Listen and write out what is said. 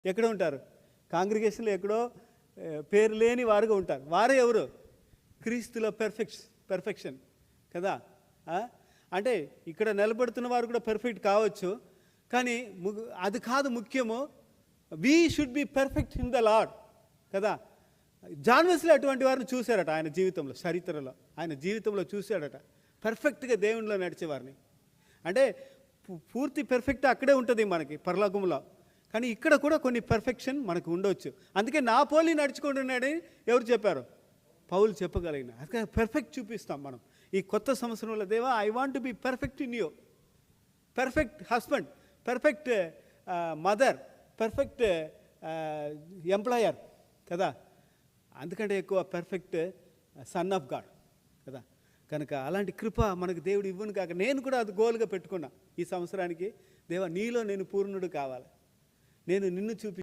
ఎక్కడ ఉంటారు? కాంగ్రిగేషన్లో ఎక్కడో పేరు లేని వారుగా ఉంటారు. వారే ఎవరు? క్రీస్తులో పెర్ఫెక్షన్ కదా. అంటే ఇక్కడ నిలబడుతున్న వారు కూడా పర్ఫెక్ట్ కావచ్చు, కానీ అది కాదు ముఖ్యము. We should be perfect in the lord కదా. జాన్ వెస్లీ అటువంటి వారిని చూశారట ఆయన జీవితంలో, చరిత్రలో ఆయన జీవితంలో చూశాడట పర్ఫెక్ట్గా దేవునిలో నడిచేవారిని. అంటే పూర్తి పర్ఫెక్ట్ అక్కడే ఉంటుంది మనకి పరలోకంలో, కానీ ఇక్కడ కూడా కొన్ని పర్ఫెక్షన్ మనకు ఉండొచ్చు. అందుకే నా పోలి నడుచుకుంటున్నాడని ఎవరు చెప్పారు? పౌలు చెప్పగలిగిన. అందుకే పర్ఫెక్ట్ చూపిస్తాం మనం ఈ కొత్త సంవత్సరంలో. దేవా, I want to be perfect in you. Perfect husband, perfect mother, perfect employer కదా. అందుకంటే ఎక్కువ పర్ఫెక్ట్ సన్ ఆఫ్ గాడ్ కదా. కనుక అలాంటి కృప మనకు దేవుడు ఇవ్వను కాక నేను కూడా అది గోల్గా పెట్టుకున్నా ఈ సంవత్సరానికి. దేవా, నీలో నేను పూర్ణుడు కావాలి, నేను నిన్ను చూపి